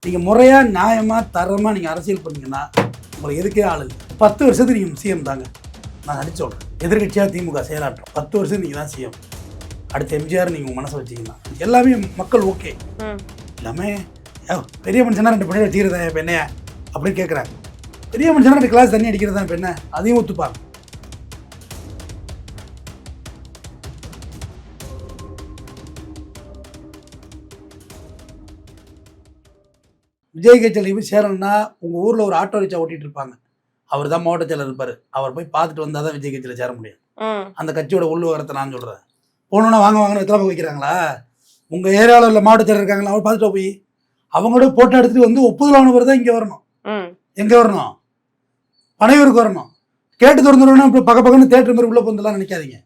நீங்கள் முறையாக நியாயமாக தரமாக நீங்கள் அரசியல் பண்ணீங்கன்னா உங்களுக்கு எதுக்கே ஆள் இல்லை. 10 வருஷத்துக்கு நீங்கள் சிஎம் தாங்க. நான் அடிச்சு சொல்கிறேன், எதிர்கட்சியாக திமுக செயலாற்றும் 10 வருஷம் நீங்கள் தான் சிஎம். அடுத்த எம்ஜிஆர் நீங்கள் உங்கள் மனசை வச்சிங்கன்னா எல்லாமே மக்கள் ஓகே. எல்லாமே பெரிய மனுஷனா 2 பண்ணி வச்சுக்கிறதா இப்போ என்னையா அப்படின்னு கேட்குறாங்க. பெரிய மனுஷனா 2 கிளாஸ் தண்ணி அடிக்கிறதா இப்போ என்ன, அதையும் ஒத்துப்பாங்க. விஜய் கட்சியில் போய் சேரணும்னா உங்கள் ஊரில் ஒரு ஆட்டோ ரிக்ஷா ஓட்டிகிட்டு இருப்பாங்க, அவர் தான் மாவட்ட செயலர் இருப்பார். அவர் போய் பார்த்துட்டு வந்தால் தான் விஜய் கட்சியில் சேர முடியும். அந்த கட்சியோட உள்ளுவரத்தை நான் சொல்கிறேன். போகணுன்னா வாங்கன்னு எத்தனை போய் வைக்கிறாங்களா? உங்கள் ஏரியாவில் உள்ள மாவட்ட செயலர் இருக்காங்களா, அவர் பார்த்துட்டு போய் அவங்களோட போட்டோ எடுத்துகிட்டு வந்து ஒப்புதல் ஆனவர் தான் இங்கே வரணும். எங்கே வரணும்? பனையூருக்கு வரணும். கேட்டு திறந்துடணும். இப்போ பக்கன்னு தேட்டர் மாதிரி உள்ளே போந்தெல்லாம் நினைக்காதீங்க.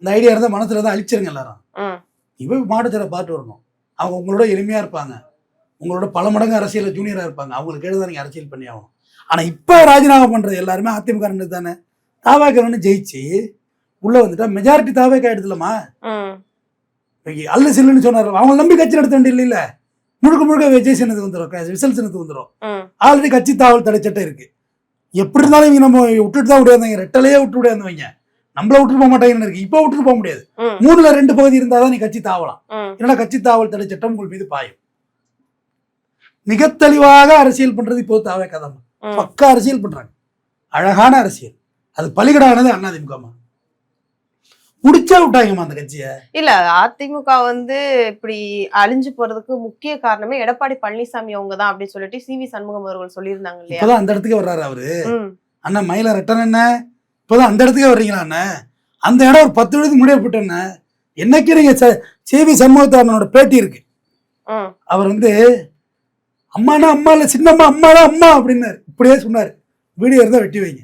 இந்த ஐடியா இருந்தால் மனசில் தான் அழிச்சிருங்க எல்லாரும். இப்போ மாவட்ட செயலர் பார்த்துட்டு வரணும். அவங்க உங்களோட எளிமையாக இருப்பாங்க, உங்களோட பல மடங்கு அரசியல் ஜூனியராக இருப்பாங்க. அவங்களுக்கு எழுத நீங்கள் அரசியல் பண்ணி ஆகணும். ஆனால் இப்போ ராஜினாமா பண்ணுறது எல்லாருமே அதிமுக தானே. தாவேக்காரன்னு ஜெயிச்சு உள்ளே வந்துட்டா மெஜாரிட்டி தாவேக்கா எடுத்துலமா அல்ல சில்லுன்னு சொன்னார். அவங்க நம்பி கட்சி நடத்த வேண்டிய இல்லை, முழுக்க விஜய் சின்னத்துக்கு வந்துடும், விசல் சின்னத்துக்கு வந்துடும். ஆல்ரெடி கட்சி தாவல் தடை சட்டம் இருக்கு. எப்படி இருந்தாலும் இவங்க நம்ம விட்டுட்டு தான் விடையாந்தவங்க, ரெட்டலையே விட்டு விடையாந்தவங்க. நம்மள விட்டுட்டு போக மாட்டாங்கன்னு இருக்கு. இப்போ விட்டுட்டு போக முடியாது. 3ல் 2 பகுதி இருந்தால் தான் நீ கட்சி தாவலாம். ஏன்னா கட்சி தாவல் தடை சட்டம் உங்கள் மீது பாயும். மிக தெளிவாக அரசியல் பண்றது இப்போ தாவேக்கா தான். பக்கா அரசியல் பண்றாங்க, அழகான அரசியல். அது பலிகடானது அதிமுக. முடிச்சா விட்டாங்கம்மா அந்த கட்சியை. இல்ல அதிமுக இப்படி அழிஞ்சு போறதுக்கு முக்கிய காரணமே எடப்பாடி பழனிசாமி அவங்க தான் அப்படின்னு சொல்லிட்டு சிவி சண்முகம் அவர்கள் சொல்லியிருந்தாங்க இல்லையா? இப்பதான் அந்த இடத்துக்கு வர்றாரு அவரு. அண்ணா மயில ரெட்டன் என்ன இப்பதான் அந்த இடத்துக்கே வர்றீங்களா அண்ணன்? அந்த இடம் ஒரு 10 வருடத்துக்கு முடிய போட்டேன்னு என்னைக்கு நீங்க சிவி சண்முகத்தோட பேட்டி இருக்கு. அவர் அம்மானா அம்மா இல்ல சின்னம்மா, அம்மாதான் அம்மா அப்படின்னாரு. இப்படியே சொன்னாரு. வீடியோ இருந்தா வெட்டி வைங்க.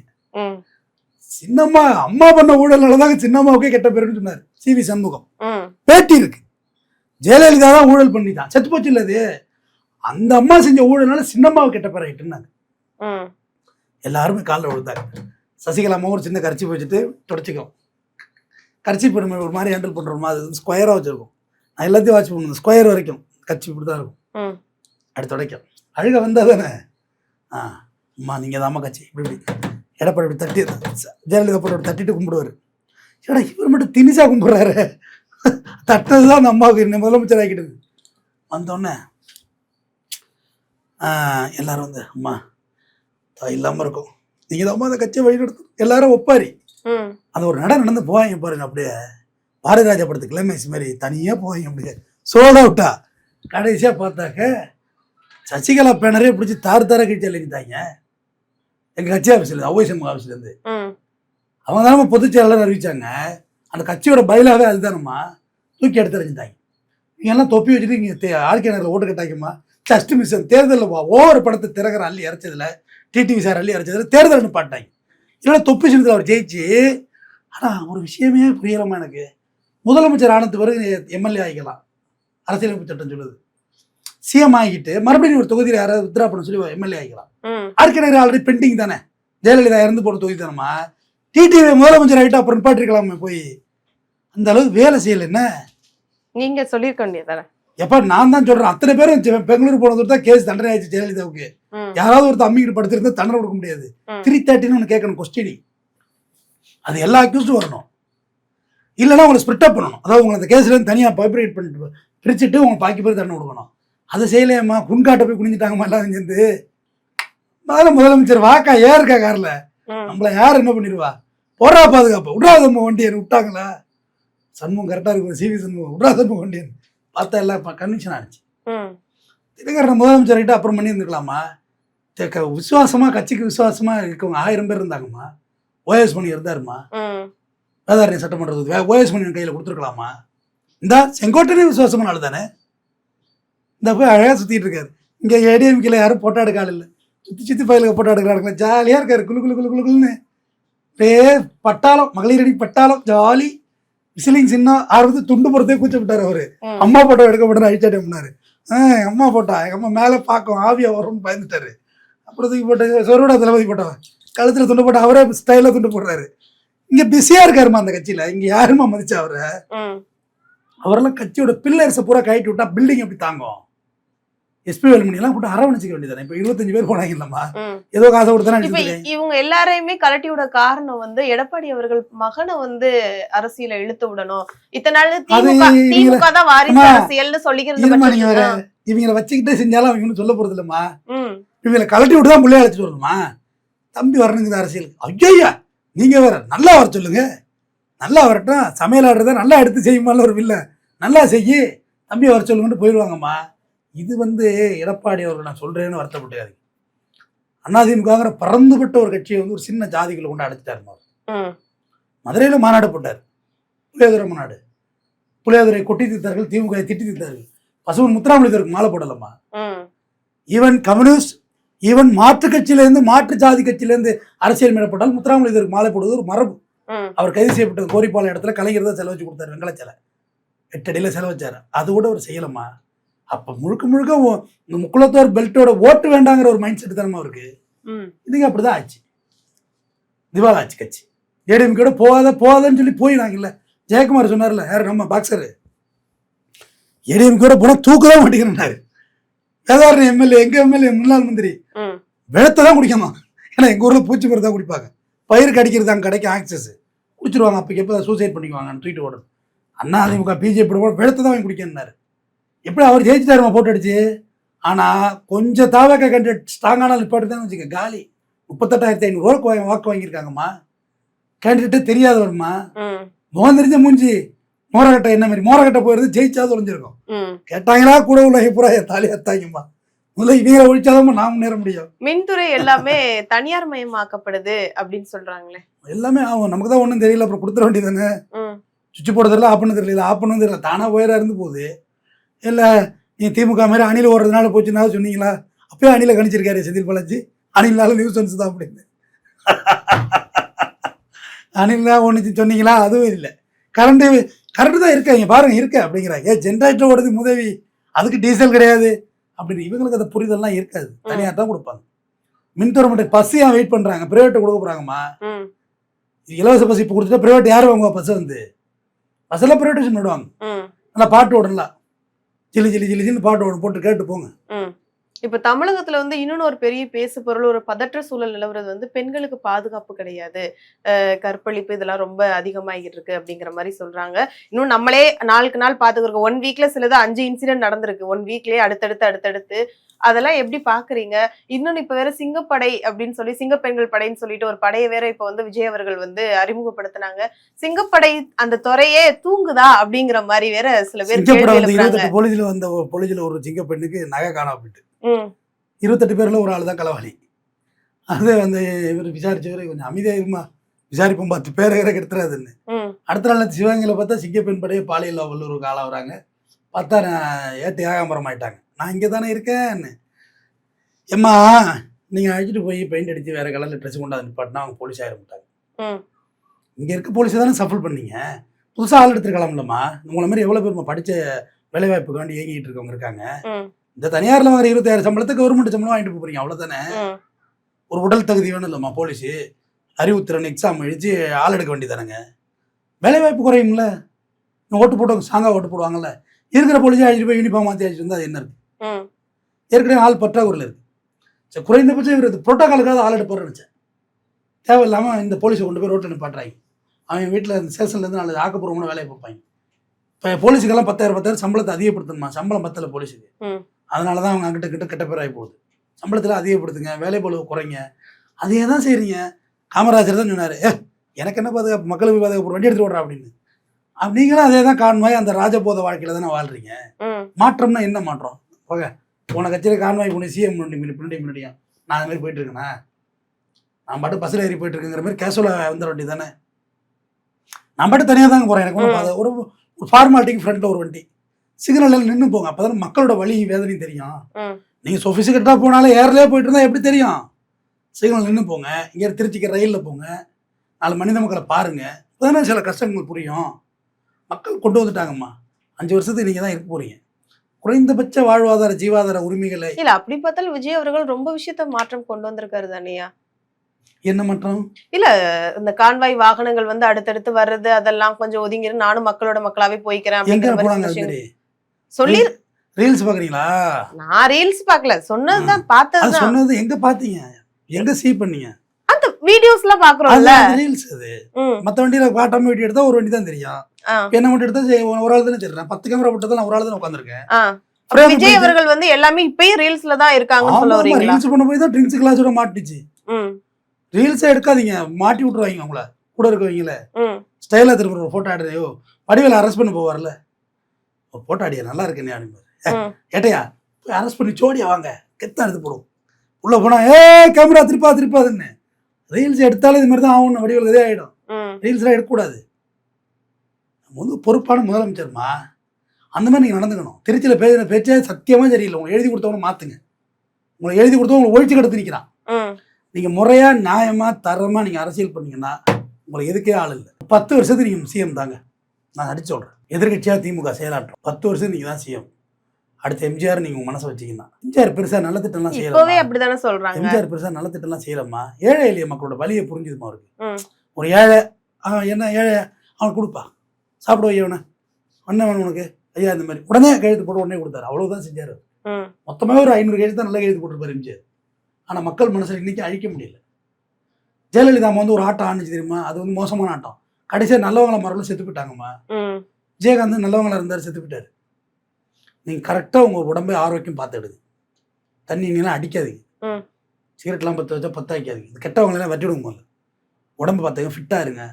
சின்னம்மா அம்மா பண்ண ஊழல்னாலதான் சின்னம்மாவுக்கே கெட்ட பேருன்னு சொன்னாரு சிவி சண்முகம். பேட்டி இருக்கு. ஜெயலலிதா தான் ஊழல் பண்ணிதான் செத்து போச்சு இல்லது. அந்த அம்மா செஞ்ச ஊழல்னால சின்னம்மாவை கெட்ட பேர் ஆயிட்டுன்னாங்க. எல்லாருமே காலில் விழுந்தாங்க. சசிகலாமா ஒரு சின்ன கரிச்சி வச்சுட்டு தொடச்சிக்கும். கரிச்சி பெருமை ஒரு மாதிரி ஹேண்டில் பண்ற மாதிரி ஸ்கொயரா வச்சிருக்கும். நான் எல்லாத்தையும் வாட்ச் பண்ணுவேன். ஸ்கொயர் வரைக்கும் கட்சி இப்படிதான் இருக்கும். அடுத்து உடைக்கும். அழுக வந்தா தானே அம்மா நீங்கள் தான் அம்மா கட்சி இப்படி எடப்பாடி இப்படி தட்டி ஜெயலலிதா போட்டு தட்டிட்டு கும்பிடுவார். ஏடா இவர் மட்டும் திணிசா கும்பிட்றாரு. தட்டது தான் அந்த அம்மாவுக்கு என்ன முதலமைச்சர் ஆகிக்கிட்டு வந்தோடனே எல்லாரும் அம்மா இல்லாமல் இருக்கும், நீங்கள் தான் அம்மா அந்த கட்சியை வழி நடத்தும் எல்லாரும் ஒப்பாரி. அந்த ஒரு நடந்து போவாங்க பாருங்க. அப்படியே பாரதிராஜா படத்து கிளைமேக்ஸ் மாதிரி தனியாக போவாங்க. அப்படியே சோட விட்டா கடைசியாக பார்த்தாக்க சசிகலா பேனரே பிடிச்சி தார கட்சி எழுதிட்டாங்க. எங்க கட்சி ஆஃபீஸ்ல அவ்வைசம் ஆஃபீஸ்லேருந்து அவங்க தானே பொதுச் செயலாளர் அறிவிச்சாங்க. அந்த கட்சியோட பயிலாவே அதுதானம்மா தூக்கி எடுத்து அறிஞ்சிட்டாங்க. நீங்க எல்லாம் தொப்பி வச்சுட்டு இங்கே ஆழ்கிணறுல ஓட்டு கட்டாங்கம்மா. ஜஸ்ட் மிஸ் தேர்தலில் ஒவ்வொரு படத்தை திறகிற அள்ளி இறைச்சதுல டிடிவி சார் அள்ளி இறைச்சதுல தேர்தல் பாட்டாங்க. இல்லைன்னா தொப்பி சின்னத்தில் அவர் ஜெயிச்சு. ஆனால் ஒரு விஷயமே புரியலாமா எனக்கு, முதலமைச்சர் ஆனது பிறகு எம்எல்ஏ ஆகிக்கலாம் அரசியலமைப்பு சட்டம் சொல்லுது. சிஎம் ஆகிட்டு மறுபடியும் ஒரு தொகுதியில் யாராவது வித்ரா பண்ண சொல்லி எம்எல்ஏ ஆகிக்கலாம். ஆர்கிணறு ஆல்ரெடி பெண்டிங் தானே, ஜெயலலிதா இறந்து போன தொகுதி தானம்மா. டிடிவி முதலமைச்சர் ஆகிட்டு அப்புறம் நிப்பாட்டிருக்கலாமே. போய் அந்த அளவுக்கு வேலை செய்யல. என்ன நீங்க சொல்லிருக்க வேண்டியதானே? எப்ப நான் தான் சொல்றேன், அத்தனை பேரும் பெங்களூர் போனது தான் கேஸ் தண்டனை ஆயிடுச்சு ஜெயலலிதாவுக்கு. யாராவது ஒருத்தர் அம்மிக்கிட்டு படுத்திருந்தா தண்டனை கொடுக்க முடியாது. 330 கேட்கணும் கொஸ்டினி. அது எல்லா அக்யூஸ்டும் வரணும். இல்லைன்னா உங்களை ஸ்பிரிட் அப் பண்ணணும். அதாவது உங்களை அந்த கேஸ்ல இருந்து தனியாக பைப்ரேட் பண்ணிட்டு பிரிச்சுட்டு உங்க பாக்கி பேர் தண்டனை கொடுக்கணும். அதை செய்யலையம்மா. குன்காட்ட போய் குனிஞ்சிட்டாங்கம்மா எல்லாரும் சேர்ந்து. முதலமைச்சர் வாக்கா ஏருக்கா கார்ல நம்மள யார் என்ன பண்ணிடுவா? போறா பாதுகாப்பு விட்றாதம்மா வண்டியன் விட்டாங்களா? சண்முகம் கரெக்டா இருக்கும். சிவி சண்முகம் விட்றாதம்மா வண்டியன் பார்த்தா எல்லாம் கன்வின்ஷன் ஆனிச்சு. தினகரன் முதலமைச்சர் ஆகிட்டு அப்புறம் பண்ணி இருந்துக்கலாமா? விசுவாசமா கட்சிக்கு விசுவாசமா இருக்கவங்க 1000 பேர் இருந்தாங்கம்மா. ஓஎஸ் மணி இருந்தாருமா. வேதாரணி சட்டமன்ற ஓஎஸ் மணி கையில கொடுத்துருக்கலாமா? இந்த செங்கோட்டனே விசுவாசமான ஆள் தானே. இந்த போய் அழகாக சுற்றிட்டு இருக்காரு. இங்கே ஏடிஎம்கில் யாரும் போட்டோ எடுக்க ஆள் இல்லை. சுற்றி பயிலுக்கு போட்டோ எடுக்கிறாங்களே. ஜாலியாக இருக்காரு. குழுன்னு ரே பட்டாளம் மகளிர் அணி பட்டாளம் ஜாலி விசிலிங் சின்ன ஆரம்பத்து துண்டு போகிறதே கூச்ச விட்டார் அவரு. அம்மா போட்டோ எடுக்க போட்டு அழிச்சாட்டே பண்ணாரு. அம்மா போட்டா எங்கள் அம்மா மேலே பார்க்கும் ஆவியா வரும்னு பயந்துட்டாரு. அப்புறம் தூக்கி போட்டு சொருடா தளபதி போட்டவன் கழுத்தில் துண்டு போட்டு அவரே ஸ்டைலாக துண்டு போடுறாரு. இங்கே பிஸியாக இருக்காருமா அந்த கட்சியில். இங்கே யாருமா மதிச்சா அவரெல்லாம் கட்சியோட பில்லர்ஸை பூரா கழட்டி விட்டா பில்டிங் எப்படி தாங்கும்? எஸ்பி வேலுமணி எல்லாம் போட்டு அரவணைச்சிக்க வேண்டியதானே. இப்ப 25 பேர் போனாங்க இல்லம்மா, ம். ஏதோ காசை கொடுத்தானே இப்ப அடிச்சுட்டு. இவங்க எல்லாரையுமே கலட்டி விட காரணம் வந்து எடப்பாடி அவர்கள் மகனை வந்து அரசியல இழுத்து விடணும். இத்தனை நாள் திமுக தான் வாரிசு அரசியல்னு சொல்லிக்கிறது. நீங்க வேற இவங்களை வச்சுக்கிட்டே செஞ்சாலும் அவங்க ஒன்றும் சொல்ல போறது இல்லம்மா. இவங்களை கலட்டி விட்டு தான் பிள்ளைய அழைச்சிட்டு வரணுமா? தம்பி வரணுங்குது அரசியலுக்கு. ஐயா நீங்க வேற நல்லா வர சொல்லுங்க, நல்லா வரட்டும், சமையல் ஆடுறத நல்லா எடுத்து செய்யுமால ஒரு வில்ல, நல்லா செய்யி தம்பி வர சொல்லுங்கன்னு போயிடுவாங்கம்மா. இது வந்து எடப்பாடி அவர்கள் நான் சொல்றேன்னு வருத்தப்பட்டாரு. அதிமுகங்கிற பறந்துபட்ட ஒரு கட்சியை வந்து ஒரு சின்ன ஜாதிகளை கொண்டு அடைச்சிட்டாரு. மதுரையில மாநாடு போட்டார், புளியாதுரை மாநாடு. புளியாதுரை கொட்டி தீர்த்தார்கள், திமுக திட்டி தீர்த்தார்கள். பசுவன் முத்துராமலிங்கருக்கு மாலை போடலாமா? ஈவன் கம்யூனிஸ்ட், ஈவன் மாற்று கட்சியிலேருந்து மாற்று ஜாதி கட்சியிலேருந்து அரசியல் மேடப்பட்டால் முத்துராமலிங்கருக்கு மாலை போடுவது ஒரு மரபு. அவர் கைது செய்யப்பட்ட கோரிப்பாளைய இடத்துல கலைஞர் தான் செலவச்சு கொடுத்தாரு, வெங்கல சிலை 8 அடியில் செலவச்சாரு. அது கூட அவர் செய்யலாமா? அப்ப முழுக்க முழுக்க இந்த முக்குளத்தோர் பெல்ட்டோட ஓட்டு வேண்டாங்கிற ஒரு மைண்ட் செட் தானமா இருக்கு. இதுங்க அப்படிதான் ஆச்சு, திவால் ஆச்சு கட்சி. ஏடிஎம்கேட போகாதன்னு சொல்லி போயிடாங்கல்ல. ஜெயக்குமார் சொன்னார்ல, யாரு நம்ம பாக்ஸரு, ஏடிஎம்கேட போனா தூக்கதான் மாட்டேங்கிறாரு. வேதாரண எம்எல்ஏ, எங்க எம்எல்ஏ முன்னாள் மந்திரி வெளத்தான் குடிக்கணும். ஏன்னா எங்க ஊர்ல பூச்சி மருந்து தான் குடிப்பாங்க, பயிருக்கு அடிக்கிறது அங்கே கிடைக்கும் ஆக்சஸ், குடிச்சிருவாங்க. அப்போ எப்போ சூசைட் பண்ணிக்குவாங்கன்னு தூக்கிட்டு ஓடணும். அதிமுக பிஜேபி வெளத்தை தான் வாங்கி குடிக்கணும்னாரு. எப்படி அவர் ஜெயிச்சுட்டாருமா போட்டு அடிச்சு. ஆனா கொஞ்சம் தாவக கண்டு ஸ்ட்ராங்கான நிப்பாட்டு தான் வச்சுக்க காலி. 38,500 வாக்கு வாங்கியிருக்காங்கம்மா. கேண்டிடேட்டே தெரியாதவருமா, முகம் தெரிஞ்ச மூஞ்சி, மோரகட்டை என்ன மாதிரி மோரகட்டை போயிருந்து ஜெயிச்சா தொலைஞ்சிருக்கும். கேட்டாங்களா கூட உள்ள புறா தாலி அத்தாங்கம்மா. முதல்ல இவங்களை ஒழிச்சாதான் நான் முன்னேற முடியும். மின்துறை எல்லாமே தனியார் மயமாக்கப்படுது அப்படின்னு சொல்றாங்களே. எல்லாமே ஆகும், நமக்கு தான் ஒன்றும் தெரியல. அப்புறம் கொடுத்துட வேண்டியதானே. சுவிட்ச் போட தெரியல, ஆப்பண்ணு தெரியல, ஆப்பண்ணும் தெரியல, தானா போயிடா இருந்து போகுது. இல்லை நீ திமுக மாதிரி அணில் ஓடுறதுனால போச்சுன்னா சொன்னீங்களா? அப்பயே அணில கணிச்சிருக்காரு செந்தில் பாலாஜி, அணிலால நியூஸ் வந்து தான் அப்படின்னு. அணிலாம் ஒன்று சொன்னீங்களா? அதுவும் இல்லை. கரண்ட் தான் இருக்காங்க பாருங்க, இருக்க அப்படிங்கிறாங்க. ஜென்ரேட்டர் ஓடுது உதவி, அதுக்கு டீசல் கிடையாது அப்படின்னு. இவங்களுக்கு அந்த புரிதல்லாம் இருக்காது, தனியாக தான் கொடுப்பாங்க. மின்துறை மட்டும் பஸ்ஸையா வெயிட் பண்றாங்க, பிரைவேட்டை கொடுக்க போறாங்கம்மா. இலவச பஸ் இப்போ கொடுத்துட்டா பிரைவேட் யார் வாங்குவா? பஸ் வந்து பஸ்ஸெல்லாம் பிரைவேட்டேஷன் பண்ணுவாங்க. நல்லா பாட்டு ஓடலாம், ஜிலி ஜிலி ஜிலின்னு பாட்டு ஓடும், போட்டு கேட்டு போங்க. இப்ப தமிழகத்துல வந்து இன்னொன்னு ஒரு பெரிய பேசு பொருள், ஒரு பதற்ற சூழல் நிலவுறது வந்து பெண்களுக்கு பாதுகாப்பு கிடையாது, கற்பழிப்பு இதெல்லாம் ரொம்ப அதிகமாகிட்டு இருக்கு அப்படிங்கிற மாதிரி சொல்றாங்க. இன்னும் நம்மளே நாளுக்கு நாள் பாத்துக்கிறோம். 1 வீக்ல சிலது 5 இன்சிடென்ட் நடந்திருக்கு 1 வீக்லயே, அடுத்தடுத்து. அதெல்லாம் எப்படி பாக்குறீங்க? இன்னொன்னு இப்ப வேற சிங்கப்படை அப்படின்னு சொல்லி, சிங்கப்பெண்கள் படைன்னு சொல்லிட்டு ஒரு படையை வேற இப்ப வந்து விஜய் அவர்கள் வந்து அறிமுகப்படுத்தினாங்க. சிங்கப்படை அந்த துறையே தூங்குதா அப்படிங்கிற மாதிரி வேற சில பேர் பொழுதுல வந்த பொழுதுல ஒரு சிங்கப்பெண்ணுக்கு நகை காணாம போயிட்டு 28 பேர்ல ஒரு ஆள் தான் களவாளி. அது வந்து இவர் விசாரிச்சவரை கொஞ்சம் அமைதியா இருமா, விசாரிப்போம் 10 பேரை எடுத்துறாதுன்னு. அடுத்த நாள் சிவகங்கையில பார்த்தா சிங்கப்பெண் படையை பாலியல் வல்லூருக்கு ஆளாகிறாங்க. பார்த்தா ஏட்டு ஏகாம்பரம் ஆயிட்டாங்க. நான் இங்கே தானே இருக்கேன்னு. ஏம்மா நீங்கள் அழைச்சிட்டு போய் பெயிண்ட் அடித்து வேறு கலரில் ட்ரெஸ் கொண்டாந்து நிப்பாட்டினா அவங்க போலீஸ் ஆகிட மாட்டாங்க. இங்கே இருக்க போலீஸை தானே சஃபல் பண்ணீங்க, புதுசாக ஆள் எடுத்துருக்கலாம்லம்மா. உங்களை மாதிரி எவ்வளோ பேர் படித்த வேலைவாய்ப்புக்கு வேண்டி இயங்கிட்டு இருக்கவங்க இருக்காங்க. இந்த தனியாரில் வாங்குற 26 சம்பளத்துக்கு கவர்மெண்ட் சம்பளம் வாங்கிட்டு போகிறீங்க, அவ்வளோதானே. ஒரு உடல் தகுதி வேணும் இல்லைம்மா, போலீஸு அறிவுத்திறன் எக்ஸாம் எழுதி ஆள் எடுக்க வேண்டியதானங்க. வேலைவாய்ப்பு குறையும்ல, ஓட்டு போட்டவங்க ஸ்ட்ராங்காக ஓட்டு போடுவாங்கல்ல. இருக்கிற போலீஸை அழைச்சிட்டு போய் யூனிஃபார்ம் மாற்றி அழைச்சிட்டு வந்தால் அது என்ன இருக்குது? ஏற்கனவே ஆள் பற்றாக்குறையில் இருக்குது. சரி, குறைந்தபட்சம் இவர் புரோட்டோக்காலுக்காக ஆள் எடுப்பார் நினச்சேன். தேவையில்லாமல் இந்த போலீஸை கொண்டு போய் ரோட்டில் நிப்பாட்டுறாங்க. அவன் வீட்டில் இந்த ஸ்டேஷன்லேருந்து நாலு ஆக்கப்பூர்வமான வேலையை பார்ப்பாங்க. இப்போ போலீஸுக்கெல்லாம் 10,000 சம்பளத்தை அதிகப்படுத்தணுமா? சம்பளம் பத்தலை போலீஸுக்கு. அதனால தான் அவங்க அங்கிட்ட கெட்ட பேராகி போகுது. சம்பளத்தில் அதிகப்படுத்துங்க, வேலை பளு குறைங்க. அதே தான் செய்கிறீங்க. காமராஜர் தான் சொன்னார், எனக்கு என்ன பாதுகாப்பு, மக்களுக்கு பாதுகாப்பு, வண்டி எடுத்துட்டு ஓடுறா அப்படின்னு. நீங்களும் அதே தான் கான்வாய், அந்த ராஜபோத வாழ்க்கையில தானே வாழ்றீங்க. மாற்றம்னா என்ன மாற்றம்? போக போன கட்சியில் கான்வாய் போன சிஎம் முன்னாடியும் நான் அது மாதிரி போயிட்டு இருக்கேண்ணா, நான் பாட்டு பஸ்ஸில் ஏறி போயிட்டு இருக்குங்கிற மாதிரி கேஷுவலாக வந்துட வண்டி தானே. நான் பாட்டு தனியாக தாங்க போகிறேன். எனக்கு ஒரு ஃபார்மாலிட்டிக்கு ஃப்ரண்ட்டில் ஒரு வண்டி சிக்னலில் நின்று போங்க, அப்போ தானே மக்களோட வலி வேதனையும் தெரியும். நீங்கள் சொஃபிசிகேட்டாக போனாலும் ஏர்லேயே போயிட்டு இருந்தால் எப்படி தெரியும்? சிக்னல் நின்று போங்க, இங்கே திருச்சிக்கு ரயிலில் போங்க, 4 மனித மக்களை பாருங்கள், இப்போ தானே சில கஷ்டங்கள் புரியும். மக்கள் கொண்டு வந்துட்டாங்கம்மா, 5 வருஷத்துக்கு நீங்கள் தான் இருக்க போகிறீங்க. குறைந்தபட்ச வாழ்வாதார ஜீவாதார உரிமைகளை இல்ல அப்படி பார்த்தாலும் விஜய் அவர்கள் ரொம்ப விஷயத்த மாற்றம் கொண்டு வந்திருக்காரு தானேயா? என்ன மாற்றம்? இல்ல இந்த கான்வாய் வாகனங்கள் வந்து அடுத்தடுத்து வர்றது, அதெல்லாம் கொஞ்சம் ஒதுங்கிரு, நானும் மக்களோட மக்களாவே போய்க்கிறேன் சொல்லி ரீல்ஸ் பாக்குறீங்களா? நான் ரீல்ஸ் பார்க்கல, சொன்னதுதான் அது பார்த்ததுதான். சொன்னது எங்க பாத்தீங்க? எங்க சீ பண்ணீங்க? அந்த வீடியோஸ்ல பாக்குறோம்ல. ரீல்ஸ் அது. மத்த வண்டியில காட்டாம வீடியோ எடுத்தா ஒரு வண்டி தான் தெரியும். என்ன மட்டும் எடுத்தா ஒரு ஆள் தானே தெரியும். 10 கேமரா போட்டது நான் ஒரு ஆள் தான் உட்காந்துருக்கேன். விஜய் அவர்கள் வந்து எல்லாமே இப்பயும் ரீல்ஸ்ல தான் இருக்காங்கன்னு சொல்ல வரீங்களா? ரீல்ஸ் பண்ண போய் தான் ட்ரிங்க்ஸ் கிளாஸோட மாட்டுச்சு. ரீல்ஸே எடுக்காதீங்க, மாட்டி விட்டுருவாங்க உங்களை. கூட இருக்கவங்கள ஸ்டைலா திரும்ப ஒரு போட்டோ ஆடுறையோ வடிவேல அரெஸ்ட் பண்ண போவார்ல, ஒரு போட்டோ ஆடியா நல்லா இருக்கு நீ அப்படிம்பாரு. ஏட்டையா போய் அரெஸ்ட் பண்ணி சோடியா வாங்க கெத்தா எடுத்து போடுவோம். உள்ள போனா கேமரா திருப்பாதுன்னு ரீல்ஸ் எடுத்தாலே இது மாதிரி தான் ஆகணும். வடிவேல் இதே ஆகிடும். ரீல்ஸ்லாம் எடுக்கக்கூடாது. பொறுப்பான முதலமைச்சர்மா, அந்த மாதிரி நீங்கள் நடந்துக்கணும். திருச்சியில் பேசின பேச்சே சத்தியமாக சரியில்லை. உங்களுக்கு எழுதி கொடுத்தவங்க மாற்றுங்க. உங்களை எழுதி கொடுத்தவங்க உங்களை ஒழிச்சு கிடத்து நிற்கிறான். நீங்கள் முறையாக நியாயமாக தரமாக நீங்கள் அரசியல் பண்ணீங்கன்னா உங்களுக்கு எதுக்கே ஆள் இல்லை. 10 வருஷத்துக்கு நீங்கள் சிஎம் தாங்க. நான் அடிச்சு சொல்கிறேன். எதிர்கட்சியாக திமுக செயலாற்றும் 10 வருஷம் நீங்கள் தான் சிஎம். அடுத்த எம்ஜிஆர் நீங்கள் உங்கள் மனசை வச்சிங்கன்னா, எம்ஜிஆர் பெருசாக நல்ல திட்டம்லாம் செய்யலாம். அப்படிதானே சொல்றாங்க. எம்ஜிஆர் பெருசாக நல்ல திட்டம்லாம் செய்யலாமா? ஏழை எளிய மக்களோட வலியை புரிஞ்சுதுமா அவருக்கு. ஒரு ஏழை என்ன ஏழை அவனுக்கு கொடுப்பா, சாப்பிட வையவன என்ன வேணும் உனக்கு ஐயா இந்த மாதிரி உடனே கையெழுத்து போட்டு உடனே கொடுத்தாரு. அவ்வளவுதான் செஞ்சாரு. மொத்தமாவே ஒரு 500 கையெழுத்து தான் நல்லா கையெழுத்து போட்டுருப்பாரு எம்ஜிஆர். ஆனா மக்கள் மனசுல இன்னைக்கு அழிக்க முடியல. ஜெயலலிதா வந்து ஒரு ஆட்டம் ஆணுச்சு தெரியுமா? அது வந்து மோசமான ஆட்டம். கடைசியா நல்லவங்கள மரபுல செத்து போயிட்டாங்கம்மா. விஜயகாந்த் நல்லவங்களா இருந்தாரு, செத்து போயிட்டாரு. நீங்க கரெக்டா உங்க உடம்பை ஆரோக்கியம் பார்த்துடுது. தண்ணி நீலாம் அடிக்காதீங்க, சிகரெட்லாம் பற்ற வச்சா பற்ற வைக்காதீங்க. இந்த கெட்டவங்களெல்லாம் வெட்டி விடுங்க. முதல்ல உடம்பு பார்த்துங்க, ஃபிட்டா இருங்க,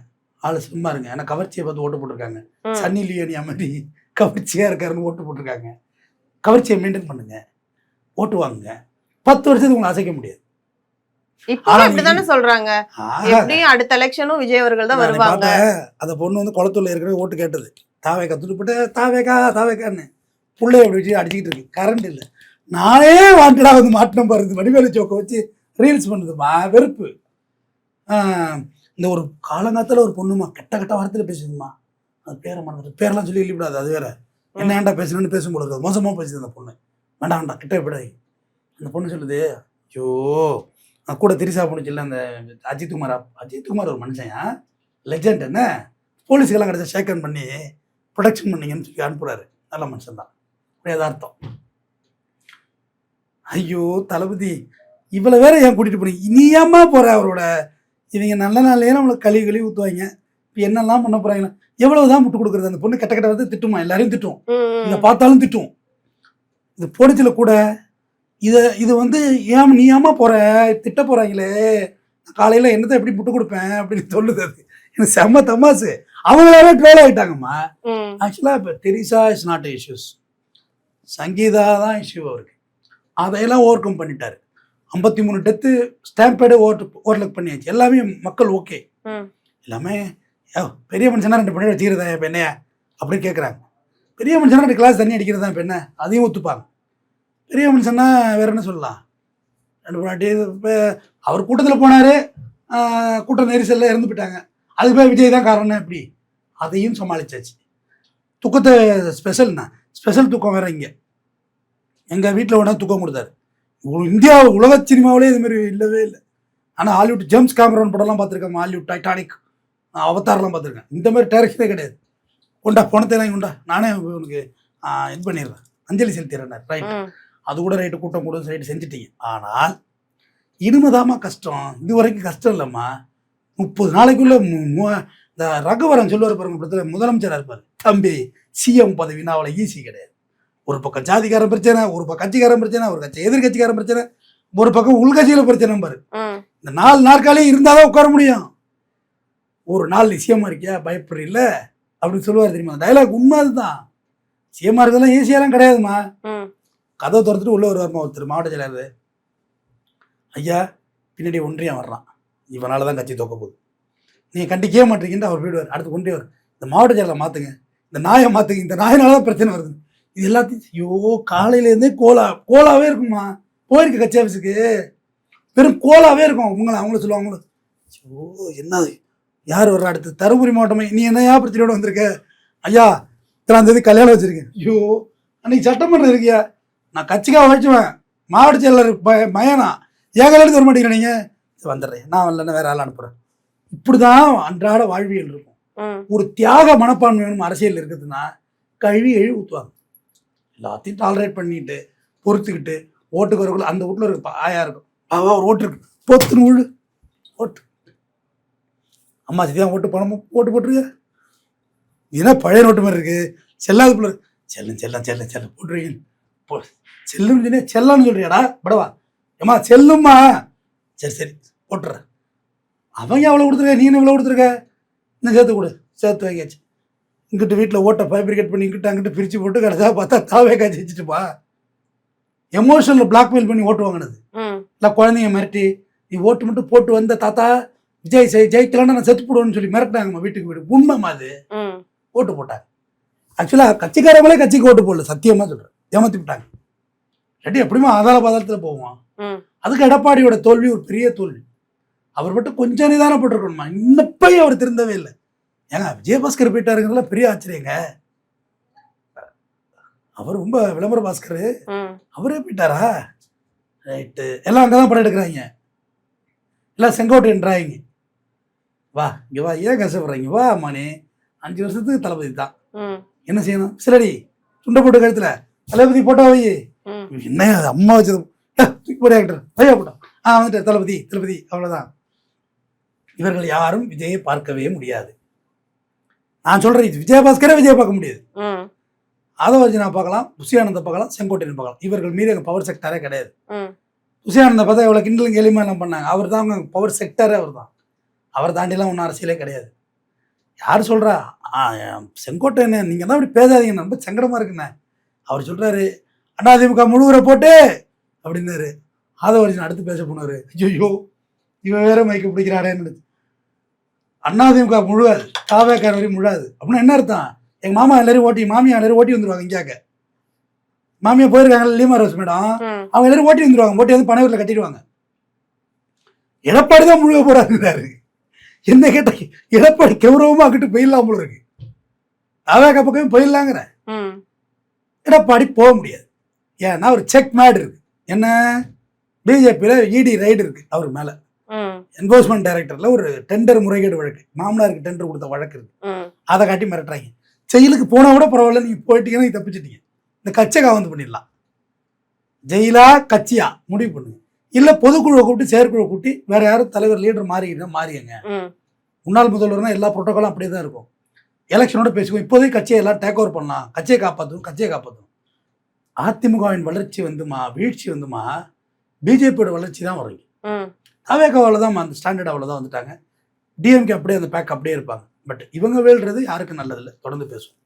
ஆளு சும்மா இருங்க. ஏன்னா கவர்ச்சியை பார்த்து ஓட்டு போட்டிருக்காங்க. சன்னி லியோனியா மாதிரி கவர்ச்சியா இருக்காருன்னு ஓட்டு போட்டிருக்காங்க. கவர்ச்சியை மெயின்டைன் பண்ணுங்க, ஓட்டு வாங்குங்க. 10 வருஷத்துக்கு உங்களை அசைக்க முடியாது. சொல்றாங்க அடுத்த எலெக்ஷனும் விஜய் அவர்கள் தான் வருவாங்க. அந்த பொண்ணு வந்து குளத்தூர்ல ஏற்கனவே ஓட்டு கேட்டது. தாவேக்கா துட்டுப்பட்டு தாவேக்கான்னு புள்ளைய அப்படி வச்சு அடிச்சுக்கிட்டு இருக்கு. கரண்ட் இல்லை. நானே வாண்டடா வந்து மாட்டினம் பாருது. வடிவேலு சோக்கை வச்சு ரீல்ஸ் பண்ணுதுமா. வெறுப்பு. இந்த ஒரு காலங்காலத்தில் ஒரு பொண்ணுமா கெட்ட வார்த்தையில் பேசுதுமா. அது பேரை மறந்துட்டு பேரெல்லாம் சொல்லி இல்லைவிடாது. அது வேற என்ன வேண்டா பேசணும்னு பேசும் போல இருக்காது. மோசமாக பேசுது அந்த பொண்ணு. வேண்டாம் கிட்ட விடாது. அந்த பொண்ணு சொல்லுது, ஐயோ கூட திரிசா பொண்ணு சொல்ல அந்த அஜித் குமார் ஒரு மனுஷன் லெஜண்ட், என்ன போலீஸுக்கெல்லாம் கிடைச்சா ஷேக்கன் பண்ணி ப்ரொடெக்ஷன் பண்ணீங்கன்னு சொல்லி அனுப்புறாரு. நல்ல மனுஷன் தான். யதார்த்தம். ஐயோ தளபதி இவ்வளோ வேற ஏன் கூட்டிகிட்டு போனீங்க? இனியாமா போகிற அவரோட இவங்க நல்ல நாளையே நம்மளுக்கு கழுவி ஊற்றுவாங்க. இப்போ என்னெல்லாம் பண்ண போகிறாங்களா? எவ்வளவுதான் முட்டு கொடுக்குறது? அந்த பொண்ணு கெட்ட வந்து திட்டுமா, எல்லாரையும் திட்டும். இதை பார்த்தாலும் திட்டும். இது போடுச்சில கூட இது வந்து ஏன் நீ ஏமா போற திட்ட போறாங்களே, காலையில் என்னத்தை எப்படி முட்டு கொடுப்பேன் அப்படின்னு சொல்லுது. அது எனக்கு செம்ம தமாசு. அவங்களாவே ட்ரோல் ஆகிட்டாங்கம்மா. ஆக்சுவலாக இப்போ Theresa is not issues, Sangeetha தான் இஷ்யூ அவருக்கு. அதையெல்லாம் ஓவர் கம் பண்ணிட்டாரு. 53 டெத்து ஸ்டாம்பேடு ஓவர்லுக் பண்ணியாச்சு. எல்லாமே மக்கள் ஓகே. எல்லாமே பெரிய மனுஷனா 2 பண்ணி வச்சுக்கிறதா இப்போ என்னையா அப்படின்னு கேட்குறாங்க. பெரிய மனுஷனா 2 கிளாஸ் தண்ணி அடிக்கிறதா இப்போ என்ன, அதையும் ஒத்துப்பாங்க. பெரிய மனுஷன்னா வேற என்ன சொல்லலாம்? 2 பண்ணாட்டி இப்போ அவர் கூட்டத்தில் போனார், கூட்ட நெரிசலில் இறந்து போயிட்டாங்க. அதுக்கு போய் விஜய் தான் காரணம் எப்படி? அதையும் சமாளிச்சாச்சு. துக்கத்தை ஸ்பெஷல் தூக்கம் வேற. இங்கே எங்கள் வீட்டில் உடனே தூக்கம் கொடுத்தாரு. இந்தியா உலக சினிமாவிலே இது மாதிரி இல்லவே இல்லை. ஆனால் ஹாலிவுட் ஜேம்ஸ் கேமரான் படம்லாம் பார்த்துருக்கேன். ஹாலிவுட் டைட்டானிக், அவதாரெலாம் பார்த்துருக்கேன். இந்த மாதிரி டைரக்ஷனே கிடையாது. கொண்டா பணத்தைலாம் கொண்டா, நானே உனக்கு இது பண்ணிடுறேன், அஞ்சலி செலுத்திடுறேன். ரைட், அது கூட ரைட்டு கூட்டம் கூட ரைட்டு செஞ்சுட்டீங்க. ஆனால் இனிமேதாம்மா கஷ்டம். இது வரைக்கும் கஷ்டம் இல்லைம்மா. 30 நாளைக்குள்ள இந்த ரகுவரன் சொல்லுவார் பாருங்க, முதலமைச்சராக இருப்பார். தம்பி சிஎம் பதவினா அவ்வளோ ஈஸி கிடையாது. ஒரு பக்கம் ஜாதிக்காரன் பிரச்சனை, ஒரு பக்கம் கட்சிக்காரன் பிரச்சனை, ஒரு கட்சி எதிர்கட்சிக்காரன் பிரச்சனை, ஒரு பக்கம் உள்கட்சியில பிரச்சனை பாரு. இந்த 4 நாற்காலியும் இருந்தாதான் உட்கார முடியும். ஒரு நாள் சிஎம்மா இருக்கியா பயப்படுறீல்ல அப்படின்னு சொல்லுவார் தெரியுமா? டைலாக் உண்மை. அதுதான். சிஎம்மா இருக்கிறதெல்லாம் ஈஸியாலாம் கிடையாதுமா. கதவை திறந்துட்டு உள்ள வருவார்மா ஒருத்தர், மாவட்ட செயலாளர். ஐயா பின்னாடி ஒன்றியம் வர்றான், இவனால தான் கட்சி தோக்க போகுது, நீங்கள் கண்டிக்கவே மாட்டீங்கன்னு அவர் போயிடுவார். அடுத்து ஒன்றியம் இந்த மாவட்ட செயலாளர் மாற்றுங்க, இந்த நாயை மாற்றுங்க, இந்த நாயினால தான் பிரச்சனை வருது. இது எல்லாத்தையும் ஐயோ காலையிலேருந்தே கோலாவே இருக்குமா. போயிருக்கு கட்சி ஆஃபீஸுக்கு, வெறும் கோலாவே இருக்கும். அவங்கள சொல்லுவாங்க, ஐயோ என்னது யார் வர்ற? அடுத்து தருமபுரி மாவட்டமே, நீ என்னையா பிரச்சனையோட வந்திருக்க? ஐயா 3ஆம் தேதி கல்யாணம் வச்சிருக்கேன். ஐயோ அன்னைக்கு சட்டமன்றம் இருக்கியா, நான் கட்சிக்காக வச்சுவேன், மாவட்ட செயலர் மயனா ஏன் கல்யாணத்துக்கு வர மாட்டேங்கிறேன், நீங்கள் வந்துடுறேன், நான் வரலன்னா வேற ஆள் அனுப்புகிறேன். இப்படிதான் அன்றாட வாழ்வியல் இருக்கும். ஒரு தியாக மனப்பான்மை வேணும் அரசியல் இருக்குதுன்னா கழுவி ஊற்றுவாங்க. எல்லாத்தையும் டாலரேட் பண்ணிட்டு பொறுத்துக்கிட்டு ஓட்டுக்கு வரக்குள்ள அந்த வீட்டில் இருக்கு ஆயா இருக்கும் பாவா ஒரு ஓட்டு இருக்கு பொத்துன்னு விழு ஓட்டு அம்மா தான் ஓட்டு பணமும் ஓட்டு போட்டுருக்க ஏன்னா பழைய நோட்டு மாதிரி இருக்கு செல்லாது பிள்ளை செல்லம் போட்டுருவீங்க போ செல்லும் சொன்னே செல்லம்னு சொல்றியாடா படவா ஏம்மா செல்லும்மா சரி போட்டுறேன் அவங்க எவ்வளோ கொடுத்துருக்க நீ எவ்வளோ கொடுத்துருக்க இன்னும் சேர்த்து கொடு சேர்த்து வாங்கியாச்சு இங்கிட்டு வீட்டில் ஓட்டை ஃபேப்ரிகேட் பண்ணி இங்கிட்ட அங்கிட்ட பிரித்து போட்டு கடைசியாக பார்த்தா தாவே காய்ச்சி வச்சுட்டுப்பா எமோஷனில் பிளாக்மெயில் பண்ணி ஓட்டு வாங்கினது இல்லை குழந்தைங்க மிரட்டி நீ ஓட்டு மட்டும் போட்டு வந்த தாத்தா விஜய் ஜெயிக்கலான்னு நான் செத்து போடுவேன்னு சொல்லி மிரட்டினாங்கம்மா வீட்டுக்கு வீடு உண்மைமா அது ஓட்டு போட்டாங்க ஆக்சுவலாக கட்சிக்காரங்களே கட்சிக்கு ஓட்டு போடல சத்தியமாக சொல்கிறேன் ஏமாற்றி விட்டாங்க இல்லாட்டி எப்படியுமே ஆதார பாதாளத்தில் போவோம் அதுக்கு எடப்பாடியோட தோல்வி ஒரு பெரிய தோல்வி அவர் மட்டும் கொஞ்சம் நிதானப்பட்டிருக்கணுமா இன்னப்பையும் அவர் திருந்தவே இல்லை ஏங்க விஜயபாஸ்கர் போயிட்டாருங்கிறதுல பெரிய ஆச்சரியங்க அவர் ரொம்ப விளம்பர பாஸ்கர் அவரே போயிட்டாரா ரைட்டு எல்லாம் அங்கே தான் படம் எடுக்கிறாங்க எல்லாம் செங்கோட்டையன் டிராயிங்க வா இங்கே வா ஏன் கஷ்டப்படுறீங்க வா அம்மானே 5 வருஷத்துக்கு தளபதி தான் என்ன செய்யணும் சிலடி துண்டை போட்டு கழுத்துல தளபதி போட்டா வை என்ன அது அம்மா வச்சது போட ஆக்டர் வையா போட்டோம் வந்துட்டு தளபதி அவ்வளோதான் இவர்கள் யாரும் விஜயை பார்க்கவே முடியாது நான் சொல்றேன் இது விஜயபாஸ்கரே விஜயை பார்க்க முடியாது ஆதவர்ஜனா பார்க்கலாம் புஷியானந்த பார்க்கலாம் செங்கோட்டையன் பார்க்கலாம் இவர்கள் மீறி அங்கே பவர் செக்டரே கிடையாது புஷியானந்த பார்த்தா எவ்வளோ கிண்டலும் கேலிமா எல்லாம் பண்ணாங்க அவர் தான் அவங்க பவர் செக்டரே அவர் தாண்டிலாம் ஒன்றும் அரசியலே கிடையாது யார் சொல்கிறா செங்கோட்டையன் நீங்கள் தான் அப்படி பேசாதீங்க ரொம்ப சங்கடமாக இருக்குண்ணே அவர் சொல்கிறாரு அதிமுக முழுவரை போட்டு அப்படின்னாரு ஆதவர்ஜன் அடுத்து பேச போனார் ஐயோ இவன் வேற மைக்கு பிடிக்கிறாரேன்னு அதிமுக முழுவாது தாவேக்கார வரையும் முழாது அப்படின்னா என்ன அர்த்தம் எங்கள் மாமா எல்லாரும் மாமியா எல்லாரும் ஓட்டி வந்துருவாங்க இங்கேயாக்க மாமியா போயிருக்காங்க லீமா ரோஸ் மேடம் அவங்க எல்லாரும் ஓட்டி வந்துருவாங்க ஓட்டி வந்து பனையூரில் கட்டிடுவாங்க எடப்பாடி தான் முழுக போறாரு என்ன கேட்ட எடப்பாடி கௌரவமா கிட்ட போயிடலாம் போல இருக்கு தாவேக்கா பக்கம் போயிடலாங்கிற எடப்பாடி போக முடியாது ஏன்னா ஒரு செக் மேட் இருக்கு என்ன பிஜேபியில இடி ரைடு இருக்கு அவர் மேல என்போர்ஸ்மெண்ட் டைரக்டர்ல ஒரு டெண்டர் முறைகேடு வழக்கு மாமனாருக்கு டெண்டர் கொடுத்த வழக்கு இருக்கு அதை காட்டி மிரட்டுறாங்க ஜெயிலுக்கு போனா கூட பரவாயில்ல நீங்க போயிட்டீங்கன்னா நீங்க தப்பிச்சிட்டீங்க இந்த கட்சியை காவந்து பண்ணிடலாம் ஜெயிலா கட்சியா முடிவு பண்ணுங்க இல்ல பொதுக்குழுவை கூப்பிட்டு செயற்குழுவை கூட்டி வேற யாரும் தலைவர் லீடர் மாறிங்க முன்னாள் முதல்வர்னா எல்லா புரோட்டோகாலும் அப்படியே தான் இருக்கும் எலெக்ஷனோட பேசுவோம் இப்போதைக்கு கட்சியை எல்லாம் டேக் ஓவர் பண்ணலாம் கட்சியை காப்பாற்றும் அதிமுகவின் வளர்ச்சி வந்துமா வீழ்ச்சி வந்துமா பிஜேபியோட வளர்ச்சி தான் வரும் அவேகாவில் தான் அந்த ஸ்டாண்டர்ட் அவ்வளோதான் வந்துட்டாங்க டிஎம்கே அப்படியே அந்த பேக் அப்படியே இருப்பாங்க பட் இவங்க வேல்றது யாருக்கு நல்லதில்லை தொடர்ந்து பேசுவோம்.